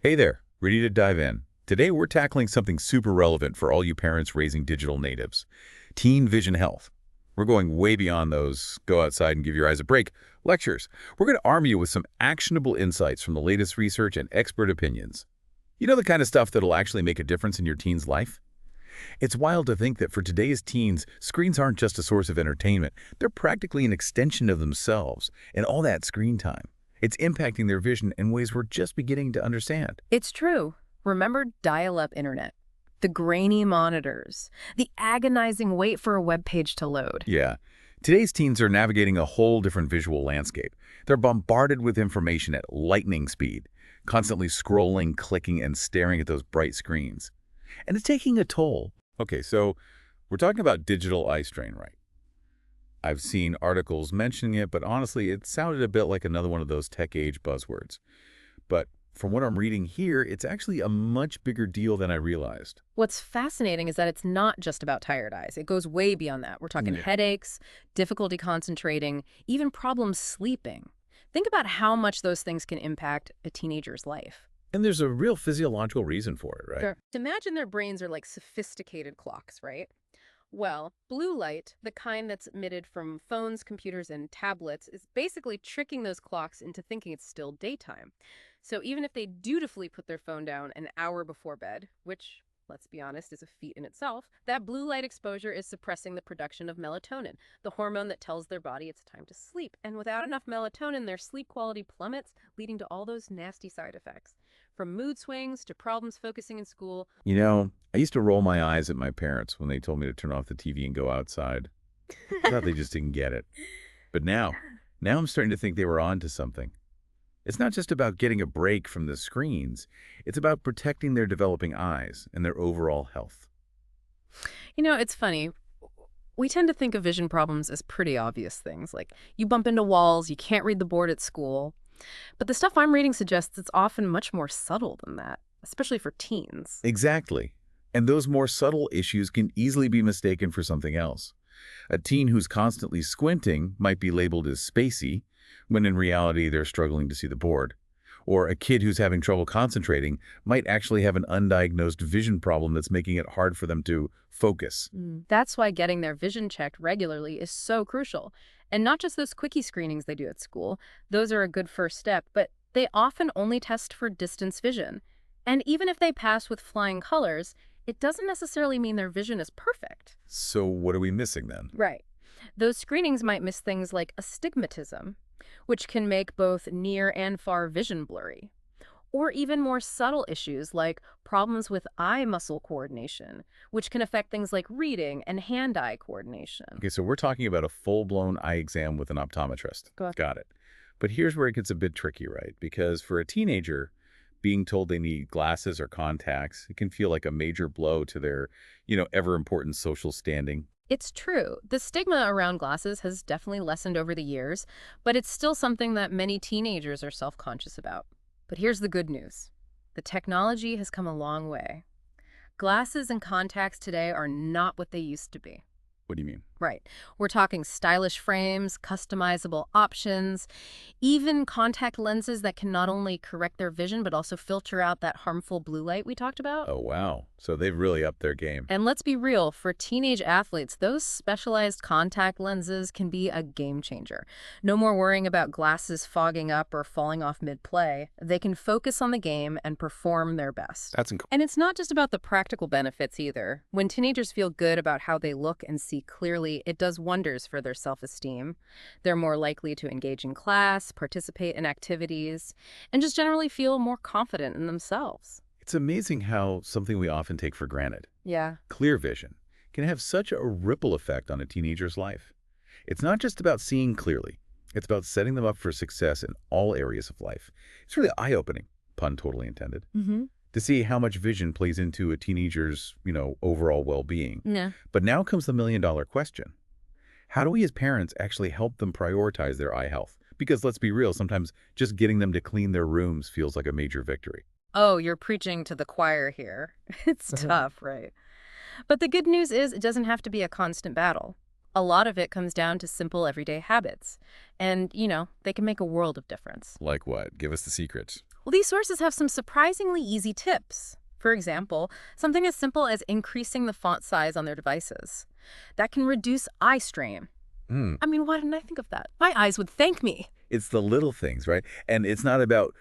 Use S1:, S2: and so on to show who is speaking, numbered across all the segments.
S1: Hey there, ready to dive in? Today we're tackling something super relevant for all you parents raising digital natives, teen vision health. We're going way beyond those go outside and give your eyes a break lectures. We're going to arm you with some actionable insights from the latest research and expert opinions. You know, the kind of stuff that'll actually make a difference in your teen's life? It's wild to think that for today's teens, screens aren't just a source of entertainment. They're practically an extension of themselves, and all that screen time. It's impacting their vision in ways we're just beginning to understand.
S2: It's true. Remember dial-up internet, the grainy monitors, the agonizing wait for a web page to load.
S1: Yeah. Today's teens are navigating a whole different visual landscape. They're bombarded with information at lightning speed, constantly scrolling, clicking, and staring at those bright screens. And it's taking a toll. Okay, so we're talking about digital eye strain, right? I've seen articles mentioning it, but honestly, it sounded a bit like another one of those tech age buzzwords. But from what I'm reading here, it's actually a much bigger deal than I realized.
S2: What's fascinating is that it's not just about tired eyes. It goes way beyond that. We're talking
S1: Yeah.
S2: headaches, difficulty concentrating, even problems sleeping. Think about how much those things can impact a teenager's life.
S1: And there's a real physiological reason for it, right?
S2: Sure. Imagine their brains are like sophisticated clocks, right? Well, blue light, the kind that's emitted from phones, computers, and tablets, is basically tricking those clocks into thinking it's still daytime. So even if they dutifully put their phone down an hour before bed, which, let's be honest, is a feat in itself, that blue light exposure is suppressing the production of melatonin, the hormone that tells their body it's time to sleep. And without enough melatonin, their sleep quality plummets, leading to all those nasty side effects. From mood swings to problems focusing in school.
S1: You know, I used to roll my eyes at my parents when they told me to turn off the TV and go outside. I thought they just didn't get it. But now I'm starting to think they were on to something. It's not just about getting a break from the screens. It's about protecting their developing eyes and their overall health.
S2: You know, it's funny. We tend to think of vision problems as pretty obvious things, like you bump into walls, you can't read the board at school. But the stuff I'm reading suggests it's often much more subtle than that, especially for teens.
S1: Exactly. And those more subtle issues can easily be mistaken for something else. A teen who's constantly squinting might be labeled as spacey, when in reality they're struggling to see the board. Or a kid who's having trouble concentrating might actually have an undiagnosed vision problem that's making it hard for them to focus.
S2: That's why getting their vision checked regularly is so crucial. And not just those quickie screenings they do at school. Those are a good first step, but they often only test for distance vision. And even if they pass with flying colors, it doesn't necessarily mean their vision is perfect.
S1: So what are we missing then?
S2: Right. Those screenings might miss things like astigmatism, which can make both near and far vision blurry. Or even more subtle issues like problems with eye muscle coordination, which can affect things like reading and hand-eye coordination.
S1: Okay, so we're talking about a full-blown eye exam with an optometrist.
S2: Go ahead.
S1: Got it. But here's where it gets a bit tricky, right? Because for a teenager, being told they need glasses or contacts, it can feel like a major blow to their, ever-important social standing.
S2: It's true. The stigma around glasses has definitely lessened over the years, but it's still something that many teenagers are self-conscious about. But here's the good news. The technology has come a long way. Glasses and contacts today are not what they used to be.
S1: What do you mean?
S2: Right. We're talking stylish frames, customizable options, even contact lenses that can not only correct their vision, but also filter out that harmful blue light we talked about.
S1: Oh, wow. So they've really upped their game.
S2: And let's be real, for teenage athletes, those specialized contact lenses can be a game changer. No more worrying about glasses fogging up or falling off mid-play. They can focus on the game and perform their best.
S1: That's incredible.
S2: And it's not just about the practical benefits either. When teenagers feel good about how they look and see clearly, it does wonders for their self-esteem. They're more likely to engage in class, participate in activities, and just generally feel more confident in themselves.
S1: It's amazing how something we often take for granted,
S2: Yeah.
S1: clear vision, can have such a ripple effect on a teenager's life. It's not just about seeing clearly. It's about setting them up for success in all areas of life. It's really eye-opening, pun totally intended, to see how much vision plays into a teenager's, overall well-being.
S2: Yeah.
S1: But now comes the million-dollar question. How do we as parents actually help them prioritize their eye health? Because let's be real, sometimes just getting them to clean their rooms feels like a major victory.
S2: Oh, you're preaching to the choir here. It's tough, right? But the good news is it doesn't have to be a constant battle. A lot of it comes down to simple everyday habits. And, they can make a world of difference.
S1: Like what? Give us the secrets.
S2: Well, these sources have some surprisingly easy tips. For example, something as simple as increasing the font size on their devices. That can reduce eye strain.
S1: Hmm.
S2: I mean, why didn't I think of that? My eyes would thank me.
S1: It's the little things, right? And it's not about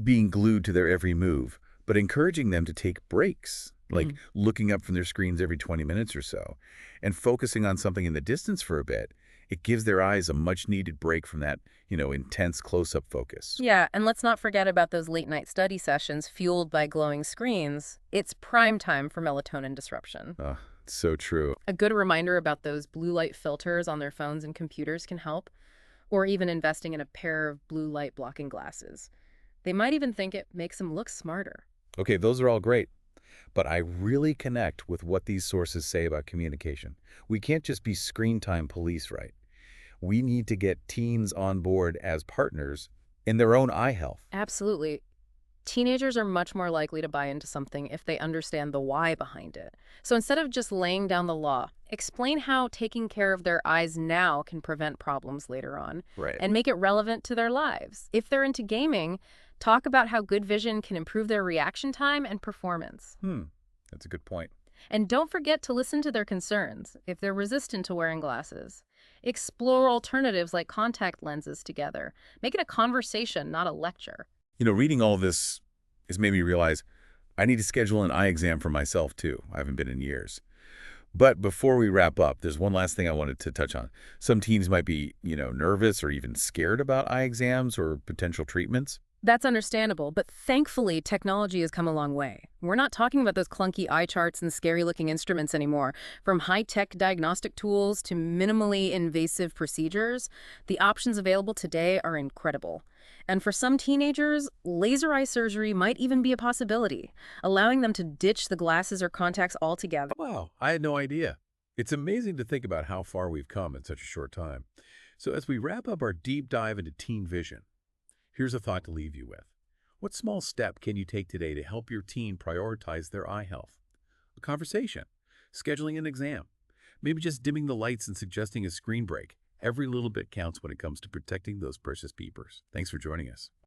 S1: being glued to their every move, but encouraging them to take breaks, like
S2: Mhm.
S1: looking up from their screens every 20 minutes or so, and focusing on something in the distance for a bit. It gives their eyes a much-needed break from that, intense close-up focus.
S2: Yeah, and let's not forget about those late night study sessions fueled by glowing screens. It's prime time for melatonin disruption.
S1: Oh, so true.
S2: A good reminder about those blue light filters on their phones and computers can help, or even investing in a pair of blue light blocking glasses. They might even think it makes them look smarter.
S1: Okay, those are all great, but I really connect with what these sources say about communication. We can't just be screen time police, right? We need to get teens on board as partners in their own eye health.
S2: Absolutely. Teenagers are much more likely to buy into something if they understand the why behind it. So instead of just laying down the law, explain how taking care of their eyes now can prevent problems later on
S1: Right.
S2: and make it relevant to their lives. If they're into gaming, talk about how good vision can improve their reaction time and performance.
S1: That's a good point.
S2: And don't forget to listen to their concerns if they're resistant to wearing glasses. Explore alternatives like contact lenses together. Make it a conversation, not a lecture.
S1: Reading all this has made me realize I need to schedule an eye exam for myself, too. I haven't been in years. But before we wrap up, there's one last thing I wanted to touch on. Some teens might be, nervous or even scared about eye exams or potential treatments.
S2: That's understandable, but thankfully, technology has come a long way. We're not talking about those clunky eye charts and scary-looking instruments anymore. From high-tech diagnostic tools to minimally invasive procedures, the options available today are incredible. And for some teenagers, laser eye surgery might even be a possibility, allowing them to ditch the glasses or contacts altogether.
S1: Wow, I had no idea. It's amazing to think about how far we've come in such a short time. So as we wrap up our deep dive into teen vision, here's a thought to leave you with. What small step can you take today to help your teen prioritize their eye health? A conversation, scheduling an exam, maybe just dimming the lights and suggesting a screen break. Every little bit counts when it comes to protecting those precious peepers. Thanks for joining us.